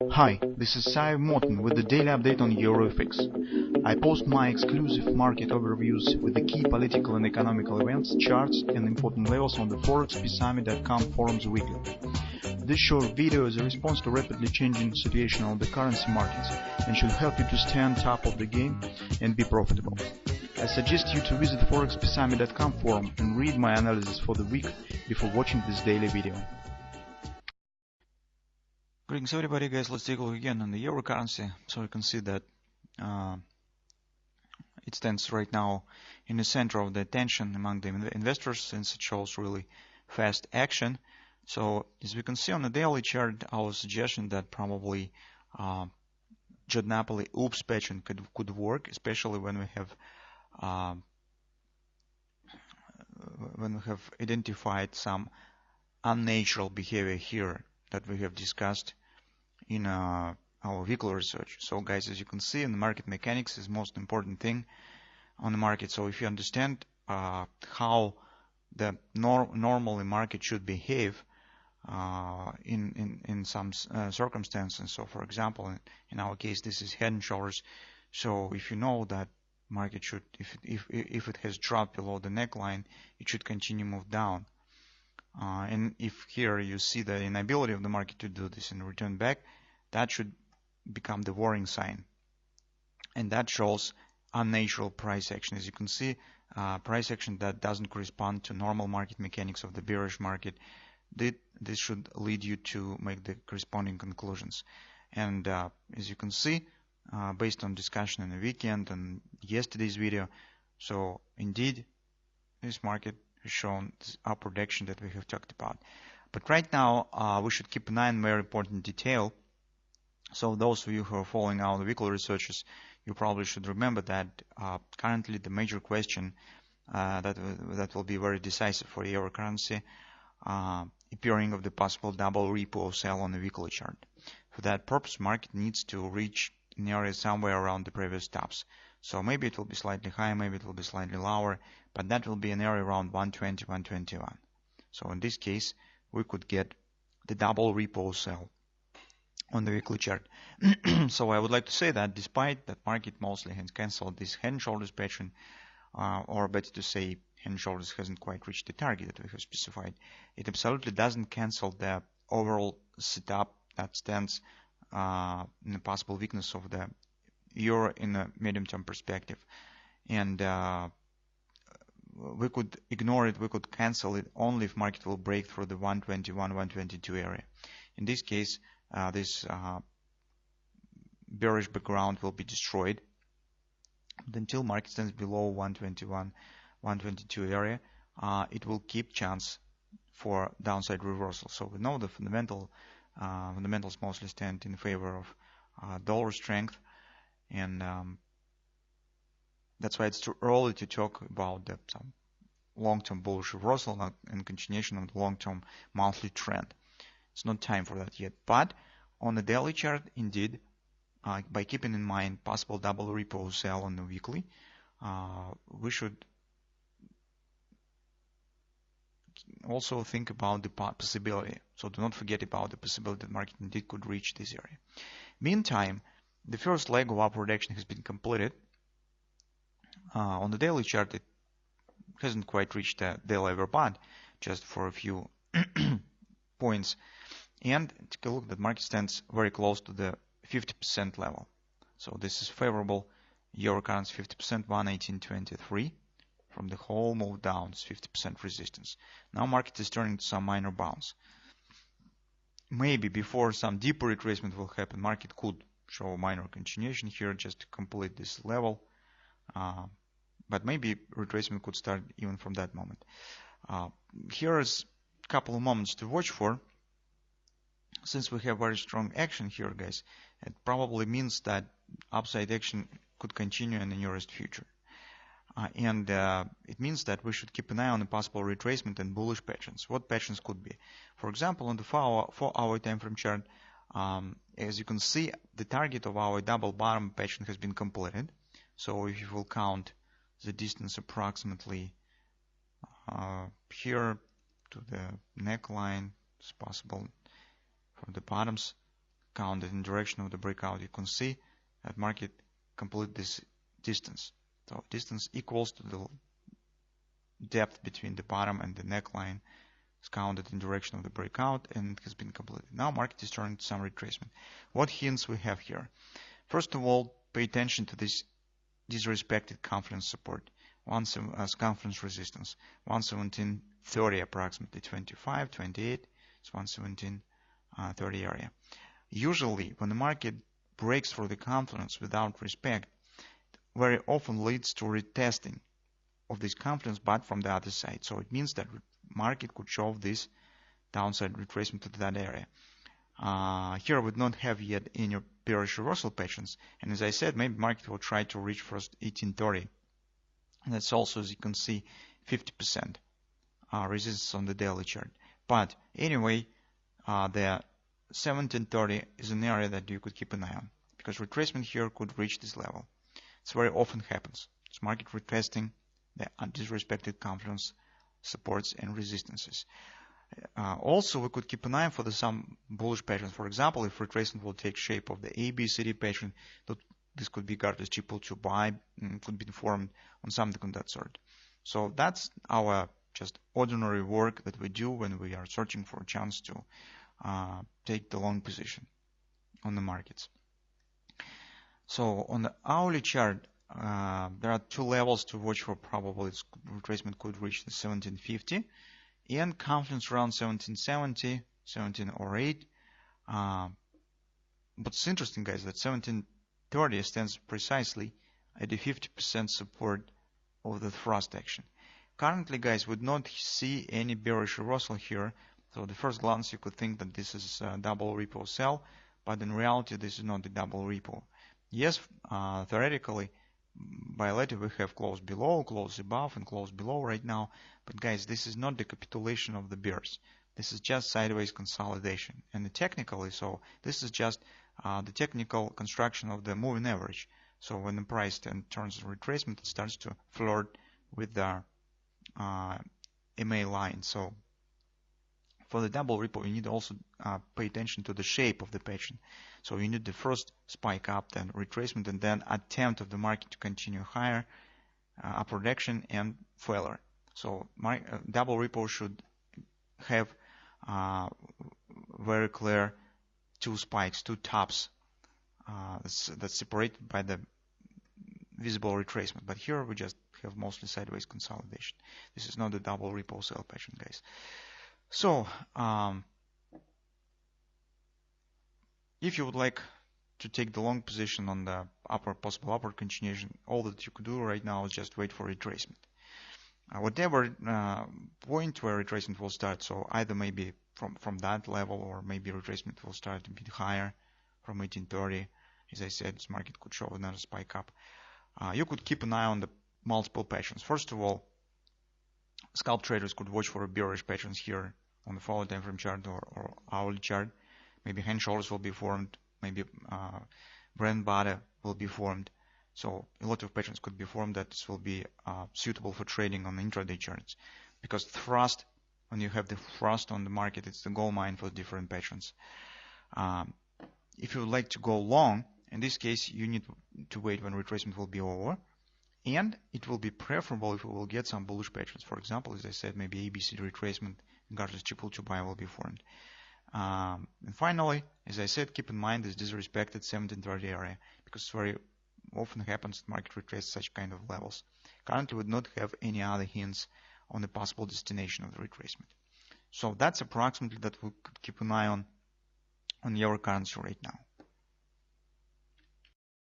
Hi, this is Sive Morten with the daily update on EURUSD. I post my exclusive market overviews with the key political and economical events, charts and important levels on the ForexPeaceArmy.com forums weekly. This short video is a response to rapidly changing situation on the currency markets and should help you to stay on top of the game and be profitable. I suggest you to visit ForexPeaceArmy.com forum and read my analysis for the week before watching this daily video. Greetings everybody, guys. Let's take a look again on the euro currency. So you can see that it stands right now in the center of the attention among the investors, since it shows really fast action. So as we can see on the daily chart, our suggestion that probably Judd Napoli oops pattern could work, especially when we have identified some unnatural behavior here that we have discussed in our weekly research. So guys, as you can see, in the market mechanics is most important thing on the market. So if you understand how the normally market should behave in some circumstances, so for example, in our case this is head and shoulders. So if you know that market should, if it has dropped below the neckline, it should continue move down. And if here you see the inability of the market to do this and return back, that should become the warning sign. And that shows unnatural price action. As you can see, price action that doesn't correspond to normal market mechanics of the bearish market. This should lead you to make the corresponding conclusions. And as you can see, based on discussion in the weekend and yesterday's video, so indeed this market has shown this upward action that we have talked about. But right now, we should keep an eye on very important detail. So those of you who are following our weekly researches, you probably should remember that currently the major question that will be very decisive for euro currency, appearing of the possible double repo sell on the weekly chart. For that purpose, market needs to reach an area somewhere around the previous tops. So maybe it will be slightly higher, maybe it will be slightly lower, but that will be an area around 120, 121. So in this case, we could get the double repo sell on the weekly chart. So I would like to say that despite that market mostly has cancelled this head and shoulders pattern, or better to say head and shoulders hasn't quite reached the target that we have specified, it absolutely doesn't cancel the overall setup that stands in the possible weakness of the euro in a medium-term perspective. And we could ignore it, we could cancel it only if market will break through the 121, 122 area. In this case, this bearish background will be destroyed. But until market stands below 121, 122 area, it will keep chance for downside reversal. So we know the fundamentals mostly stand in favor of dollar strength, and that's why it's too early to talk about some long-term bullish reversal and continuation of the long-term monthly trend. It's not time for that yet. But on the daily chart, indeed, by keeping in mind possible double repo sell on the weekly, we should also think about the possibility. So do not forget about the possibility that market indeed could reach this area. Meantime, the first leg of upward action has been completed. On the daily chart, it hasn't quite reached the daily overbought, just for a few points. And take a look, that market stands very close to the 50% level. So this is favorable. Euro currency 50%, 118.23. From the whole move down, it's 50% resistance. Now market is turning to some minor bounce. Maybe before some deeper retracement will happen, market could show a minor continuation here just to complete this level. But maybe retracement could start even from that moment. Here is a couple of moments to watch for. Since we have very strong action here, guys, it probably means that upside action could continue in the nearest future. And it means that we should keep an eye on the possible retracement and bullish patterns. What patterns could be? For example, on the 4-hour time frame chart, as you can see, the target of our double bottom pattern has been completed. So if you will count the distance approximately here to the neckline, it's possible from the bottoms counted in direction of the breakout, you can see that market complete this distance. So distance equals to the depth between the bottom and the neckline is counted in direction of the breakout, and it has been completed. Now market is turning to some retracement. What hints we have here? First of all, pay attention to this disrespected confidence support, as confidence resistance, 117.30 approximately, 25, 28, it's 117.30 area. Usually when the market breaks through the confidence without respect, very often leads to retesting of this confidence, but from the other side. So it means that market could show this downside retracement to that area. Here we don't have yet any bearish reversal patterns, and as I said, maybe market will try to reach first 1830. And that's also, as you can see, 50% resistance on the daily chart. But anyway, the 1730 is an area that you could keep an eye on, because retracement here could reach this level. It's very often happens. It's market retesting the disrespected confidence supports and resistances. Also, we could keep an eye for some bullish patterns. For example, if retracement will take shape of the ABCD pattern, this could be regarded as triple to buy, could be formed on something of that sort. So that's our just ordinary work that we do when we are searching for a chance to take the long position on the markets. So on the hourly chart, there are two levels to watch for. Probably its retracement could reach the 1750 and confidence around 1770, 1708. But it's interesting, guys, that 1730 stands precisely at the 50% support of the thrust action. Currently, guys, we do not see any bearish reversal here. So the first glance you could think that this is a double repo sell, but in reality this is not the double repo. Yes, theoretically, bilaterally we have close below, close above, and close below right now. But guys, this is not the capitulation of the bears. This is just sideways consolidation. And technically, so this is just the technical construction of the moving average. So when the price turns retracement, it starts to flirt with the MA line. So for the double repo, you need to also pay attention to the shape of the pattern. So you need the first spike up, then retracement, and then attempt of the market to continue higher, upward action, and failure. So my double repo should have very clear two spikes, two tops that's separated by the visible retracement. But here we just have mostly sideways consolidation. This is not the double repo sell pattern, guys. So if you would like to take the long position on the possible upward continuation, all that you could do right now is just wait for retracement. Whatever point where retracement will start, so either maybe from that level, or maybe retracement will start a bit higher from 1830. As I said, this market could show another spike up. You could keep an eye on the multiple patterns. First of all, scalp traders could watch for bearish patterns here on the follow time frame chart or hourly chart. Maybe hand shoulders will be formed, maybe brand body will be formed. So a lot of patterns could be formed that will be suitable for trading on the intraday charts, because thrust, when you have the thrust on the market, it's the gold mine for different patterns. If you would like to go long, in this case you need to wait when retracement will be over, and it will be preferable if we will get some bullish patterns. For example, as I said, maybe ABC retracement regardless triple to buy will be formed. And finally, as I said, keep in mind this disrespected 1730 area, because very often happens that market retraces such kind of levels. Currently we do not have any other hints on the possible destination of the retracement. So that's approximately that we could keep an eye on euro currency right now.